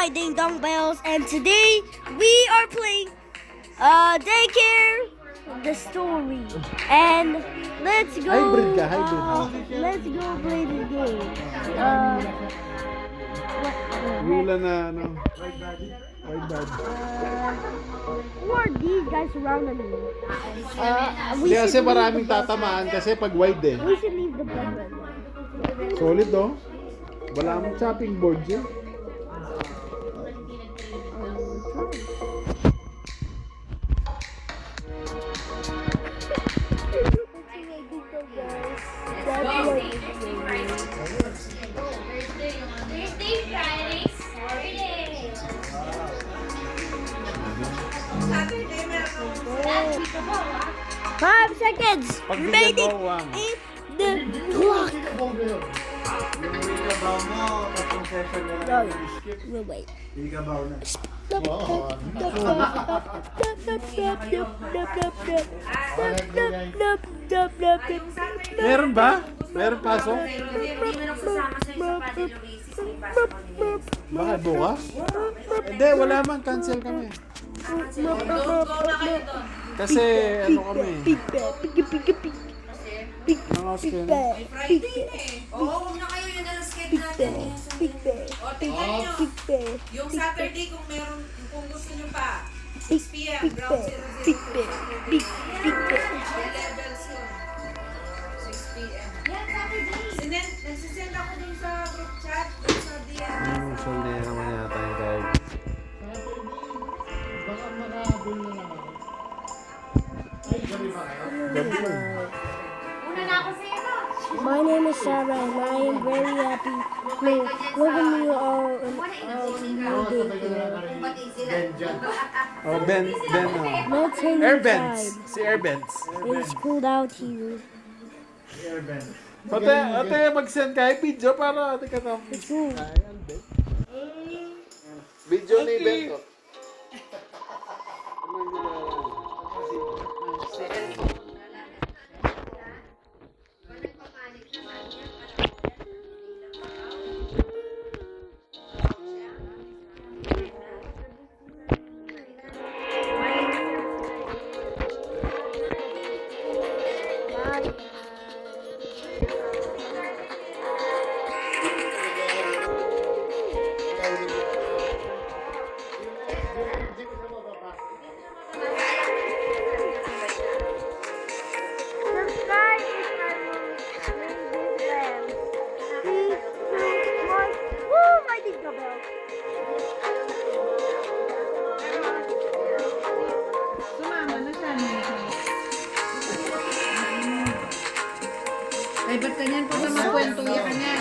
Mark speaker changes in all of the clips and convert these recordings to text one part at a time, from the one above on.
Speaker 1: my Ding Dong Bells, and today we are playing Daycare the Story. And let's go.
Speaker 2: Hybrid ka, hybrid.
Speaker 1: Let's go play this game.
Speaker 2: Wala na ano. White bad.
Speaker 1: Who are these guys surrounding me?
Speaker 2: Hindi kasi maraming tatamaan kasi pag wide eh.
Speaker 1: We should leave the blood red.
Speaker 2: Solid oh. Wala mong chopping board yun.
Speaker 3: Thursday, Friday, Saturday. Saturday, meron.
Speaker 1: 5 seconds
Speaker 2: Pag
Speaker 1: remaining
Speaker 2: ginagawa mo.
Speaker 1: in the clock. We'll wait.
Speaker 2: Meron ba? Meron pasok?
Speaker 3: Hindi mo nang sasama sa isa pa ni Luis. May pasok pa ni Luis.
Speaker 2: Bakit bukas? Hindi, wala man. Cancel kami.
Speaker 3: Go na kayo doon.
Speaker 2: Kasi ano kami. Mga skin.
Speaker 3: Friday eh. Oo, huwag na kayo yun na skate natin. O, tingnan nyo. Yung Saturday kung meron, kung gusto nyo pa. 6 p.m. Ground zero zero. Levels yun. 6 p.m. Nagsisend ako dun sa group chat. Dun sa DM.
Speaker 2: Usual na yan naman yata yung tawag.
Speaker 3: Una na ako sa'yo to.
Speaker 1: My name is Sarah, and I am very happy to welcome you all in our daycare.
Speaker 2: Oh, Ben, oh.
Speaker 1: Let's hang
Speaker 2: Airbends.
Speaker 1: inside.
Speaker 2: Si Airbends.
Speaker 1: It's cold out here.
Speaker 2: Ate, mag-send kayo video para ate ka tam.
Speaker 1: It's cool.
Speaker 2: Video ni Bento.
Speaker 1: Subscribe if I will bring these lamps. 3, 2, 1. Woo! My dingo bell.
Speaker 4: Sumama na siya. Ay, ba't kanyan po na magkwento ya kanya?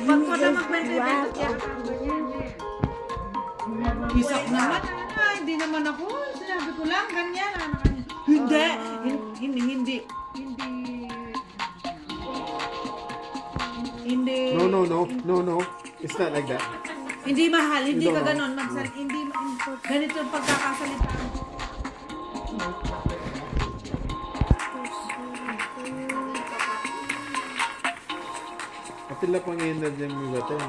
Speaker 4: Ba't po na magkwento ya? Isak naman. Hindi naman ako. Sinabi ko lang, ganyan. Hindi.
Speaker 2: No. It's not like that.
Speaker 4: Hindi mahal. Hindi
Speaker 2: No,
Speaker 4: ka
Speaker 2: no.
Speaker 4: ganon. Hindi, ganito yung pagkakasalita.
Speaker 2: Kapila pang energy mo ba tayo?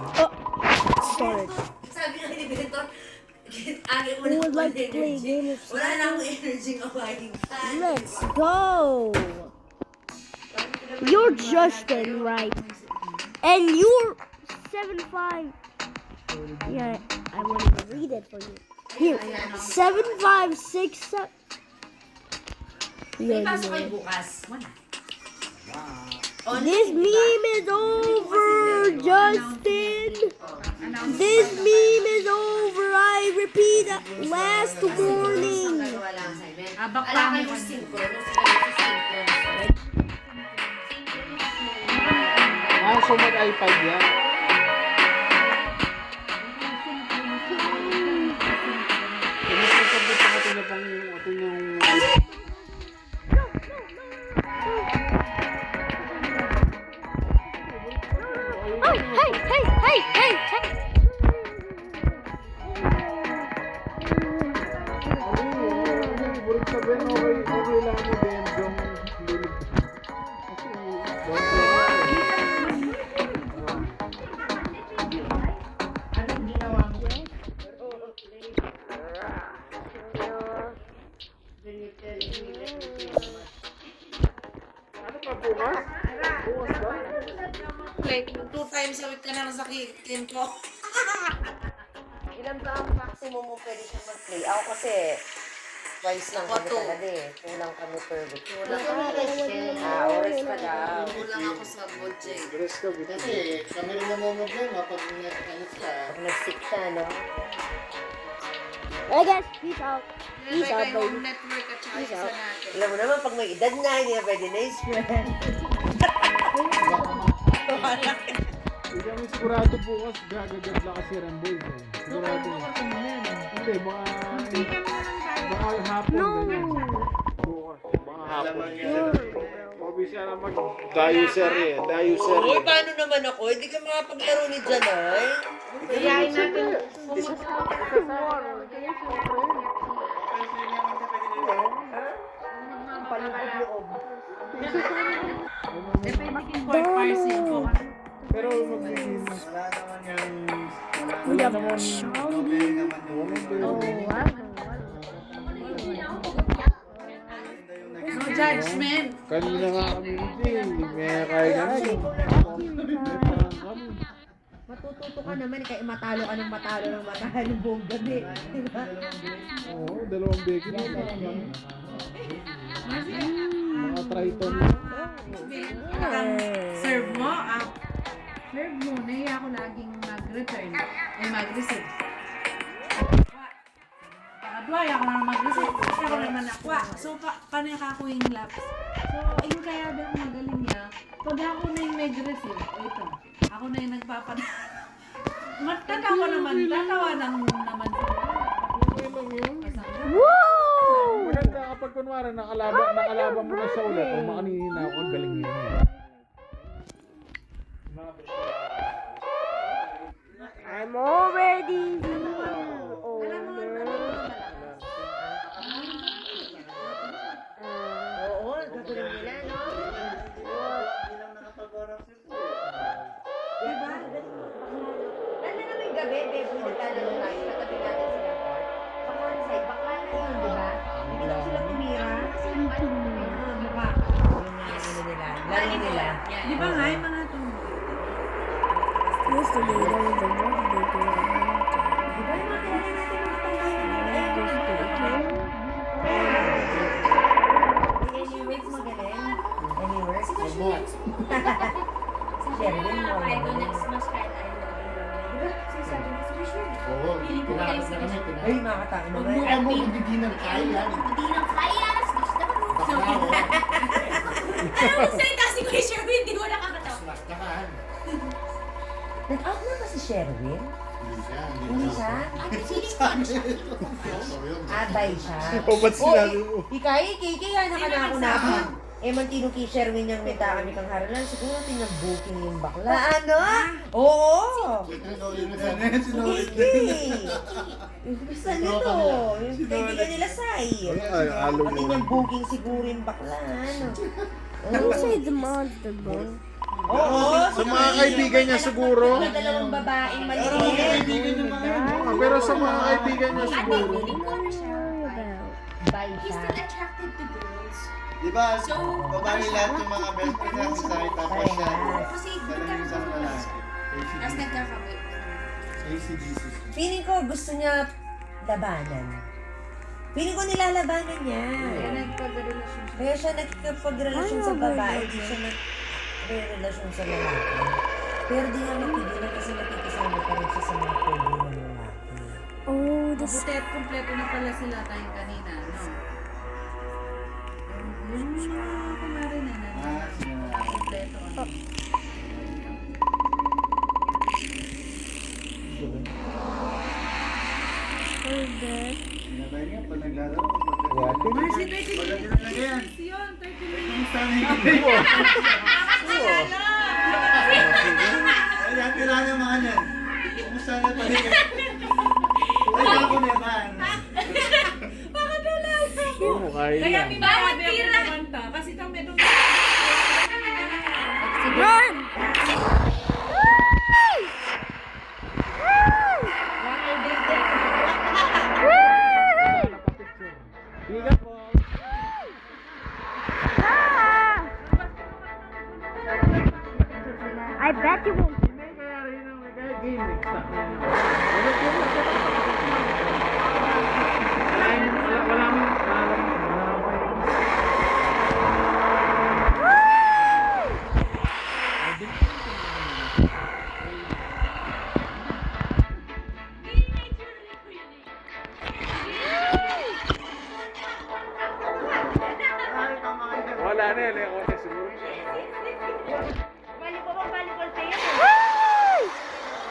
Speaker 1: Start.
Speaker 3: Sabi nga ni Bento, agi mo
Speaker 1: Who
Speaker 3: na
Speaker 1: would like to play a game of
Speaker 3: wala na akong energy kawain.
Speaker 1: Let's go! You're Justin, right? And you're 7'5". Yeah, I won't even read it for you. Here, 7'5", 6'7".
Speaker 3: May
Speaker 1: Yeah,
Speaker 3: pasok kayo bukas.
Speaker 1: this meme is over, Justin. This meme is over. I repeat, last warning.
Speaker 3: Wala ang assignment.
Speaker 4: Abak
Speaker 3: Wala
Speaker 4: pa
Speaker 3: kayong 5.
Speaker 2: So mag-iPad yan. Pinagpapabot ko natin na pang atin yung...
Speaker 1: Oh, hey!
Speaker 2: Burog sabihin, okay lang mo din yung lilig. Kasi,
Speaker 3: 2 times a week ka na nasakitin ko.
Speaker 5: Ilan ba ang maximum mo pwede siya mag-play? Ako kasi, twice lang kami talaga eh. Kulang kami per week.
Speaker 3: Kulang
Speaker 5: Oras pa daw.
Speaker 3: Kulang ako sa budget.
Speaker 2: Rest ka, Vito.
Speaker 6: Kasi kami rin namumblema pag nag-ano ka.
Speaker 5: Pag nag-sick siya, no?
Speaker 1: I guess, peace out.
Speaker 3: May
Speaker 1: Peace out,
Speaker 3: home
Speaker 1: baby.
Speaker 3: network at saka
Speaker 1: Peace
Speaker 3: isa
Speaker 1: out.
Speaker 3: natin.
Speaker 5: Alam mo naman, pag may edad na, hindi na pwede na i-spread.
Speaker 2: Hindi kami sigurado bukas gagagat lang kasi Ramboy. Sigurado. Hindi, baka hapon.
Speaker 1: No.
Speaker 2: ganyan. Bukas, baka hapon. Obviously, alam mag diuser eh. Diuser.
Speaker 5: Uy, paano naman ako? Hindi ka makapaglaro ni Janay.
Speaker 3: Kayain natin.
Speaker 5: Palugod-loob.
Speaker 2: Pero magiging
Speaker 6: Wala naman yung...
Speaker 2: wala naman.
Speaker 3: No judgment.
Speaker 2: Kanina nga kami hindi. May kaya kami.
Speaker 5: Matututo ka naman, kaya matalo ka ng matalo buong gabi. Diba?
Speaker 2: Oo, dalawang beki na. Mga triton.
Speaker 3: Serve mo, serve mo, nahiya ako laging mag-return. Mag-receive. Pangatlo, ayaw ko naman mag-receive. Ayaw ko naman nakwa. So, paano ako yung laps? So, ayun kaya daw magaling niya. Pag ako na yung nag-receive, ito, ako na yung tatawa naman sila.
Speaker 2: Okay lang yun.
Speaker 1: Woo!
Speaker 2: Maganda kapag kunwari nakalaban mo na sa ulit o makanina ako, ang galing yun.
Speaker 1: I'm already.
Speaker 5: Oo, gagawin nila, no? Diba? Lalo na may gabi, babe, naglalaro tayo, katabi natin sila court. Sa court side, bakla na yun, di ba? Hindi lang sila tumira. Diba? Yun nga, ano nila, laro nila.
Speaker 3: Di ba nga, yung mga ito?
Speaker 1: Yesterday, there was a birthday girl.
Speaker 5: Di ba yung mga kilala natin mga tanggalan? Any works magaling? Any works? Sherwin mo.
Speaker 6: Oo, pinakapit na kami.
Speaker 5: Ay, makakataon naman.
Speaker 6: Ay mo, hindi na kaya.
Speaker 7: Hindi lang kaya.
Speaker 6: Bakla ako.
Speaker 7: Alam mo, salita si Kuya Sherwin, hindi mo nakakatawa.
Speaker 6: Nastakaan.
Speaker 5: Nag-out na ba si Sherwin?
Speaker 6: Hindi siya.
Speaker 5: Hindi siya?
Speaker 7: Ate, siling pa siya.
Speaker 5: Abay siya.
Speaker 2: O, ba't sinabi mo?
Speaker 5: Ikay, kaya nakanako na ako. Eh, mantino kay Sherwin yung nita kami kang haralan. Siguro tinag-booking yung bakla. Ano? Oo! Kiki! Gusto nito. Yung kaibigan nila, Sai.
Speaker 2: Ay, alo
Speaker 5: Pati
Speaker 2: mo.
Speaker 5: niyang booking siguro yung bakla. Ano?
Speaker 1: Who say the monster, bro?
Speaker 5: Oo!
Speaker 2: Sa mga kaibigan niya siguro.
Speaker 5: Mga dalawang babaeng maliit.
Speaker 2: Pero sa mga kaibigan niya siguro.
Speaker 1: What are you worried about?
Speaker 5: Bye
Speaker 7: He's
Speaker 5: siya.
Speaker 7: still attracted to girls.
Speaker 6: Di ba, babae lahat yung mga best friend natin sa akin, tapos siya,
Speaker 7: Kasi
Speaker 6: talagang isang lalaki.
Speaker 3: Tapos nagkakamit.
Speaker 6: ACDC.
Speaker 5: Feeling ko gusto niya labanan. Feeling ko nilalabanan niya. Kaya siya nagkapag-relasyon sa babae, hindi siya nagre-relasyon sa lalaki. Pero di nga mapigilan kasi nakikisama pa rin siya sa mga pogo ng lalaki.
Speaker 1: Oh, this.
Speaker 3: Buti at kumpleto na pala sila tayong kanina, no? Yung mga kumari na kumpleto.
Speaker 6: Sinabay niya, pag naglalaro,
Speaker 3: Marcy, 30 minutes.
Speaker 6: pag yan.
Speaker 3: Yun, 30 minutes.
Speaker 6: Kumusta na yung gabi? Ayan, tira na mga yan. Kumusta na pa rin? Ay, ako naman.
Speaker 2: Oo, kaya
Speaker 3: Kaya
Speaker 2: yan.
Speaker 3: may bayabi ako ng kanta. Kasi kami itong...
Speaker 1: Run!
Speaker 2: Ingat po.
Speaker 1: I bet you won't
Speaker 2: game eh. Start na yun. Wala ko na. Wala mo. Wala na yun. Ako na siguro.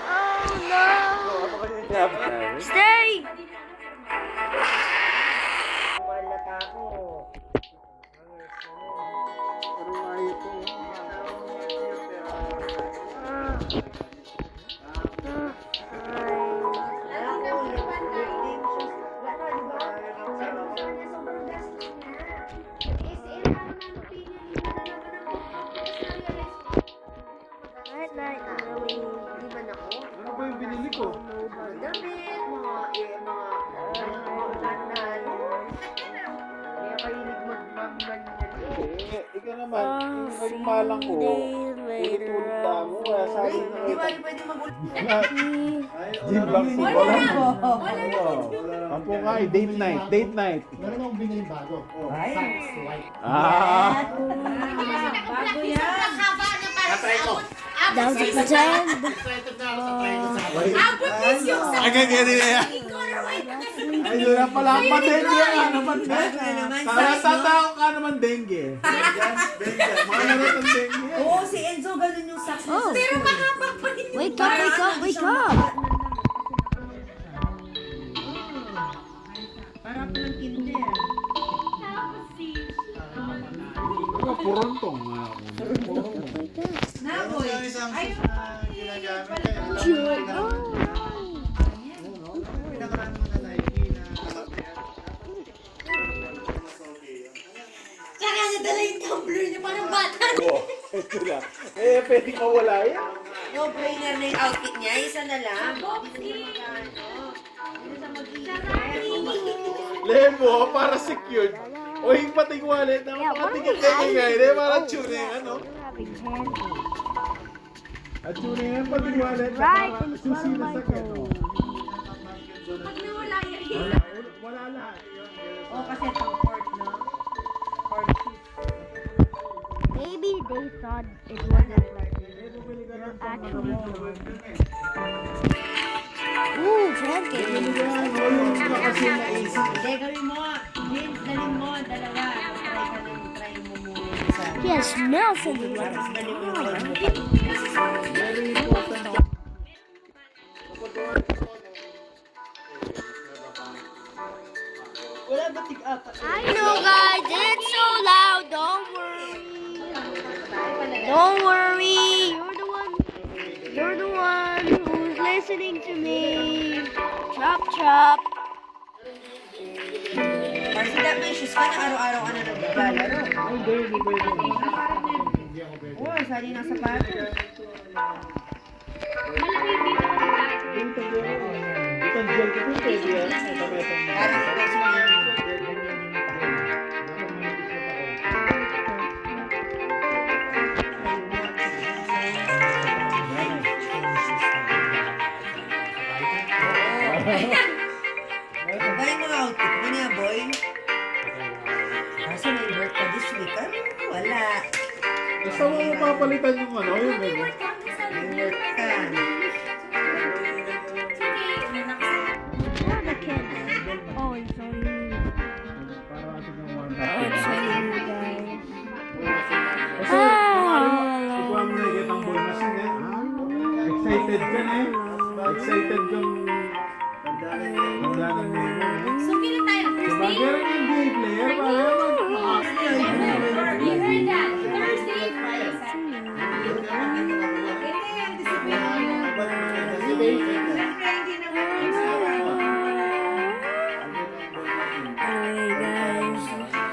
Speaker 1: Oh no! Stay!
Speaker 5: Malata ko.
Speaker 1: Night, Louie.
Speaker 5: Hindi man ako.
Speaker 2: Ano ba yung binili ko?
Speaker 5: Damit, mga kaya kahilig
Speaker 2: Ikaw naman, yung nagmalang ko, ulit-ulit na mo, kaya sabi na.
Speaker 5: Di ba pwede mag-ulit?
Speaker 2: Gym lang si Wala Ang po nga eh, date night.
Speaker 6: Meron akong binili bago. Saks white.
Speaker 4: Bago yan.
Speaker 6: Natry ko.
Speaker 1: Down to pretend.
Speaker 6: Excited na ako sa try ko sa
Speaker 7: Abot is yung sa
Speaker 2: Agad yan nila.
Speaker 7: color white na
Speaker 2: Ay, doon na pala ang dengue ka naman, Kaya tatao ka naman dengue. Mga naman ang dengue.
Speaker 5: Oo, si Enzo ganun yung socks niya.
Speaker 1: Oh.
Speaker 7: pero mahaba pa rin.
Speaker 1: Wake up, wake up, wake up!
Speaker 4: Parang ng kinder.
Speaker 2: Purontong.
Speaker 4: Naboy.
Speaker 6: Yung isang
Speaker 4: Ayun.
Speaker 6: ginagamit kayo. Pinakaraan mo na Nike na
Speaker 7: Tsaka nadala yung tumbler niya parang bata.
Speaker 2: Ito lang. Pwede mawala yan.
Speaker 5: No-brainer na yung outfit niya. Isa na lang.
Speaker 2: Lemo, para secured. O yung pating wallet na makatingin kayo ngayon. Para tune ano? At tune yan, pating wallet na
Speaker 1: Right,
Speaker 2: para
Speaker 1: in front of
Speaker 2: susina
Speaker 1: my
Speaker 2: sa kano.
Speaker 1: phone.
Speaker 7: Pag nawala yan.
Speaker 2: Wala lahat.
Speaker 4: Oh, kasi itong court, no? Court shoes.
Speaker 1: Maybe they thought it wasn't like actually. Ooh, pancake.
Speaker 4: Hindi, gawin mo. James, dalhin mo. Dalawa. Try mo muna isa.
Speaker 1: Yes, Nelson. I know, guys, it's so loud. Don't worry. Don't worry. You're the one who's listening to me. Chop, chop.
Speaker 5: Kasi that may shoes ka na araw-araw ka na naglalaro.
Speaker 2: Hindi pwede.
Speaker 5: Oo, sali ng sapatos.
Speaker 2: Itong gel ko po pwede yan.
Speaker 5: Parang ito sa mga galing mga outfit mo niya, boy. Kaso may work pa this week. Ano? Wala.
Speaker 2: Basta mo mapapalitan yung ano, yung
Speaker 5: May
Speaker 2: menu.
Speaker 5: work ka.
Speaker 1: Oh, the kid. Oh, it's only me.
Speaker 2: Para ating yung one.
Speaker 1: Oh, it's only me, guys.
Speaker 2: Kasi, ikaw mo na yung ball machine eh. Excited ka na eh. Excited kang magdaan ng menu eh.
Speaker 7: So, kailan tayo? Thursday?
Speaker 2: Bagay rin yung game player, para makakasya.
Speaker 7: You heard that? Thursday, Friday, Saturday.
Speaker 1: Anyway, guys.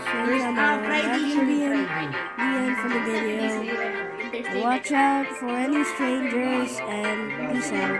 Speaker 5: Friday,
Speaker 1: That's the end
Speaker 5: Friday.
Speaker 1: for the video. Watch out for any strangers and peace out.